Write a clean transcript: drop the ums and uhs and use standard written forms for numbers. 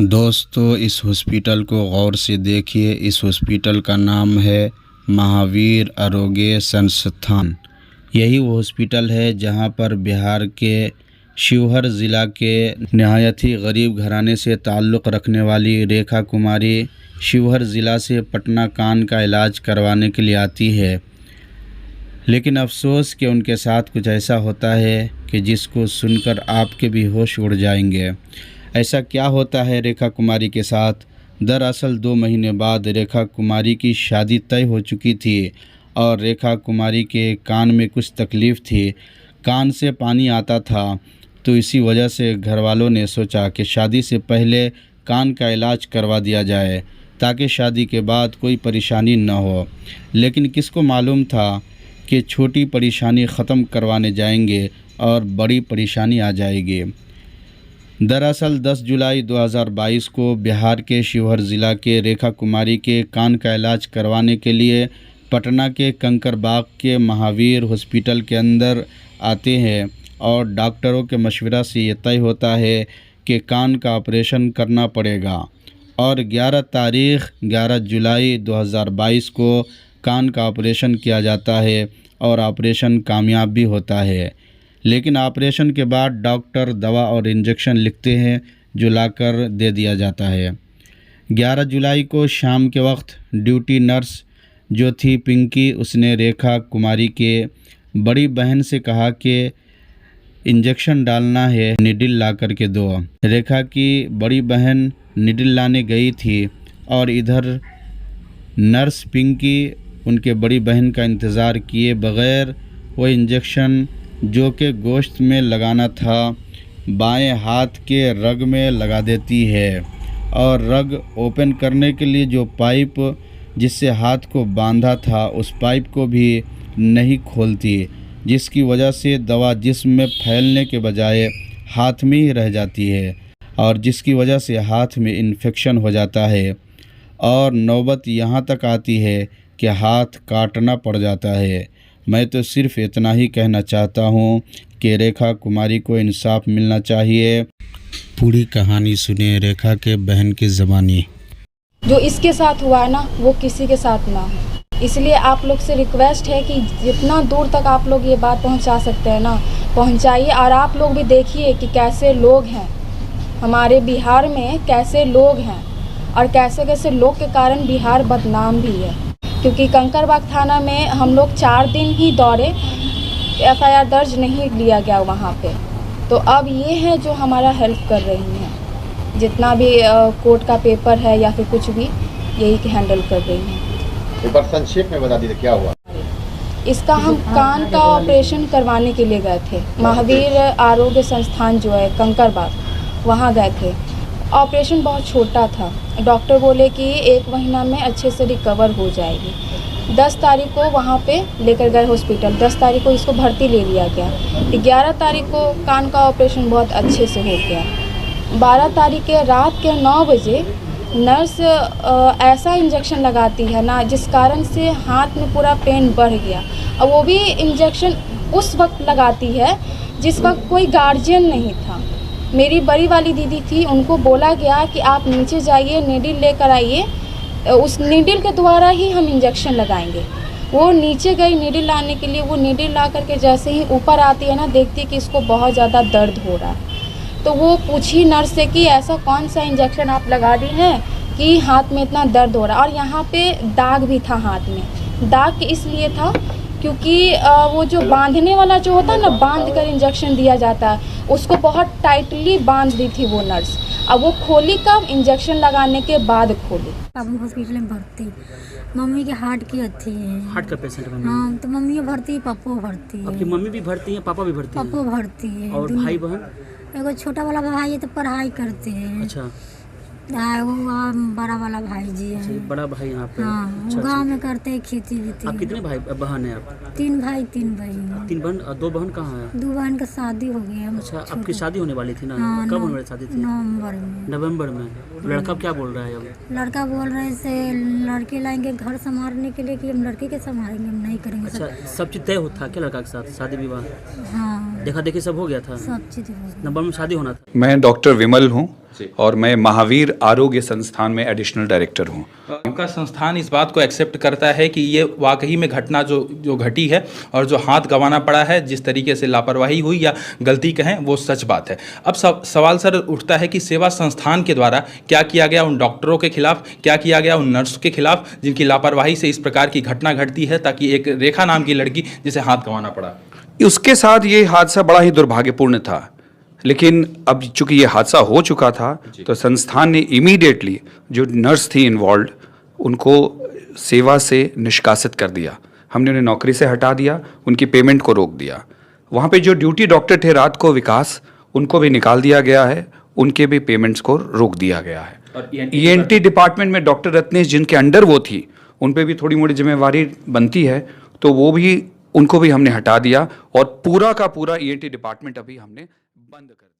दोस्तों, इस हॉस्पिटल को गौर से देखिए। इस हॉस्पिटल का नाम है महावीर आरोग्य संस्थान। यही वो हॉस्पिटल है जहां पर बिहार के शिवहर ज़िला के नहायत ही गरीब घराने से ताल्लुक़ रखने वाली रेखा कुमारी शिवहर ज़िला से पटना कान का इलाज करवाने के लिए आती है। लेकिन अफसोस कि उनके साथ कुछ ऐसा होता है कि जिसको सुनकर आपके भी होश उड़ जाएंगे। ऐसा क्या होता है रेखा कुमारी के साथ? दरअसल 2 महीने बाद रेखा कुमारी की शादी तय हो चुकी थी और रेखा कुमारी के कान में कुछ तकलीफ़ थी, कान से पानी आता था। तो इसी वजह से घर वालों ने सोचा कि शादी से पहले कान का इलाज करवा दिया जाए ताकि शादी के बाद कोई परेशानी न हो। लेकिन किसको मालूम था कि छोटी परेशानी ख़त्म करवाने जाएंगे और बड़ी परेशानी आ जाएगी। दरअसल 10 जुलाई 2022 को बिहार के शिवहर ज़िला के रेखा कुमारी के कान का इलाज करवाने के लिए पटना के कंकरबाग के महावीर हॉस्पिटल के अंदर आते हैं और डॉक्टरों के मशवरा से ये तय होता है कि कान का ऑपरेशन करना पड़ेगा। और 11 जुलाई 2022 को कान का ऑपरेशन किया जाता है और ऑपरेशन कामयाब भी होता है। लेकिन ऑपरेशन के बाद डॉक्टर दवा और इंजेक्शन लिखते हैं जो लाकर दे दिया जाता है। 11 जुलाई को शाम के वक्त ड्यूटी नर्स जो थी पिंकी, उसने रेखा कुमारी के बड़ी बहन से कहा कि इंजेक्शन डालना है, निडिल ला कर के दो। रेखा की बड़ी बहन निडिल लाने गई थी और इधर नर्स पिंकी उनके बड़ी बहन का इंतज़ार किए बग़ैर वो इंजेक्शन जो कि गोश्त में लगाना था बाएं हाथ के रग में लगा देती है और रग ओपन करने के लिए जो पाइप जिससे हाथ को बांधा था उस पाइप को भी नहीं खोलती, जिसकी वजह से दवा जिस्म में फैलने के बजाय हाथ में ही रह जाती है और जिसकी वजह से हाथ में इन्फेक्शन हो जाता है और नौबत यहाँ तक आती है कि हाथ काटना पड़ जाता है। मैं तो सिर्फ इतना ही कहना चाहता हूँ कि रेखा कुमारी को इंसाफ मिलना चाहिए। पूरी कहानी सुनिए रेखा के बहन की ज़बानी। जो इसके साथ हुआ है ना वो किसी के साथ ना हो, इसलिए आप लोग से रिक्वेस्ट है कि जितना दूर तक आप लोग ये बात पहुंचा सकते हैं ना पहुंचाइए। और आप लोग भी देखिए कि कैसे लोग हैं हमारे बिहार में, कैसे लोग हैं और कैसे कैसे लोग के कारण बिहार बदनाम भी है। क्योंकि कंकरबाग थाना में हम लोग 4 दिन ही दौड़े, FIR दर्ज नहीं लिया गया वहाँ पे। तो अब ये है जो हमारा हेल्प कर रही हैं, जितना भी कोर्ट का पेपर है या फिर कुछ भी यही हैंडल कर रही हैं। एक बार संक्षेप में बता दीजिए क्या हुआ इसका? हम कान का ऑपरेशन करवाने के लिए गए थे, महावीर आरोग्य संस्थान जो है कंकरबाग, वहाँ गए थे। ऑपरेशन बहुत छोटा था, डॉक्टर बोले कि 1 महीना में अच्छे से रिकवर हो जाएगी। 10 तारीख को वहाँ पे लेकर गए हॉस्पिटल, 10 तारीख को इसको भर्ती ले लिया गया। 11 तारीख को कान का ऑपरेशन बहुत अच्छे से हो गया। 12 तारीख के रात के 9 बजे नर्स ऐसा इंजेक्शन लगाती है ना जिस कारण से हाथ में पूरा पेन बढ़ गया। और वो भी इंजेक्शन उस वक्त लगाती है जिस वक्त कोई गार्जियन नहीं था। मेरी बड़ी वाली दीदी थी, उनको बोला गया कि आप नीचे जाइए, नीडल लेकर आइए, उस नीडल के द्वारा ही हम इंजेक्शन लगाएंगे। वो नीचे गई नीडल लाने के लिए, वो नीडल ला करके जैसे ही ऊपर आती है ना, देखती है कि इसको बहुत ज़्यादा दर्द हो रहा है। तो वो पूछी नर्स से कि ऐसा कौन सा इंजेक्शन आप लगा दी हैं कि हाथ में इतना दर्द हो रहा है। और यहाँ पे दाग भी था हाथ में। दाग इसलिए था क्योंकि वो जो बांधने वाला जो होता है ना, बांध कर इंजेक्शन दिया जाता है, उसको बहुत टाइटली बांध दी थी वो नर्स। अब वो खोली कब? इंजेक्शन लगाने के बाद खोली। अब हॉस्पिटल में भर्ती, मम्मी के हार्ट की अथी है। हार्ट का पेशेंट है? हाँ, तो मम्मी भर्ती है, पापा भर्ती है। आपकी मम्मी भी भर्ती है, पापा भी भर्ती है? पापा भर्ती है। और भाई बहन? एगो छोटा वाला भाई है तो पढ़ाई करते हैं। अच्छा। वो बड़ा वाला भाई जी अच्छा, है। ये बड़ा भाई यहाँ पे। हाँ अच्छा, वो गाँव अच्छा। में करते हैं खेती आप वेती। कितने भाई बहन हैं आप? 3 भाई 3 बहन। 3 बहन और 2 बहन कहाँ हैं? 2 बहन का शादी हो गया। अच्छा, आपकी शादी होने वाली थी ना? हाँ, कब होने वाली शादी थी? नवंबर में। नवंबर में। लड़का क्या बोल रहा है अब? लड़का बोल रहे से लड़के लाएंगे घर संभालने के लिए कि हम लड़के के संभालेंगे, हम नहीं करेंगे। अच्छा, सब चीज़ तय होता क्या लड़का के साथ? शादी विवाह हाँ देखा देखी सब हो गया था? सब चीज़ हो गई। नवंबर में शादी होना था। मैं डॉक्टर विमल हूं और मैं महावीर आरोग्य संस्थान में एडिशनल डायरेक्टर हूं। उनका संस्थान इस बात को एक्सेप्ट करता है कि ये वाकई में घटना जो घटी है और जो हाथ गंवाना पड़ा है, जिस तरीके से लापरवाही हुई या गलती कहें, वो सच बात है। अब सवाल सर उठता है कि सेवा संस्थान के द्वारा क्या किया गया उन डॉक्टरों के खिलाफ, क्या किया गया उन नर्स के खिलाफ जिनकी लापरवाही से इस प्रकार की घटना घटती है, ताकि एक रेखा नाम की लड़की जिसे हाथ गंवाना पड़ा। उसके साथ ये हादसा बड़ा ही दुर्भाग्यपूर्ण था, लेकिन अब चूंकि ये हादसा हो चुका था तो संस्थान ने इमीडिएटली जो नर्स थी इन्वॉल्व उनको सेवा से निष्कासित कर दिया। हमने उन्हें नौकरी से हटा दिया, उनकी पेमेंट को रोक दिया। वहाँ पे जो ड्यूटी डॉक्टर थे रात को विकास, उनको भी निकाल दिया गया है, उनके भी पेमेंट्स को रोक दिया गया है। और ENT डिपार्टमेंट में डॉक्टर रत्नेश जिनके अंडर वो थी, उन पे भी थोड़ी मोड़ी जिम्मेवारी बनती है, तो वो भी उनको भी हमने हटा दिया और पूरा का पूरा ENT डिपार्टमेंट अभी हमने बंद कर दिया।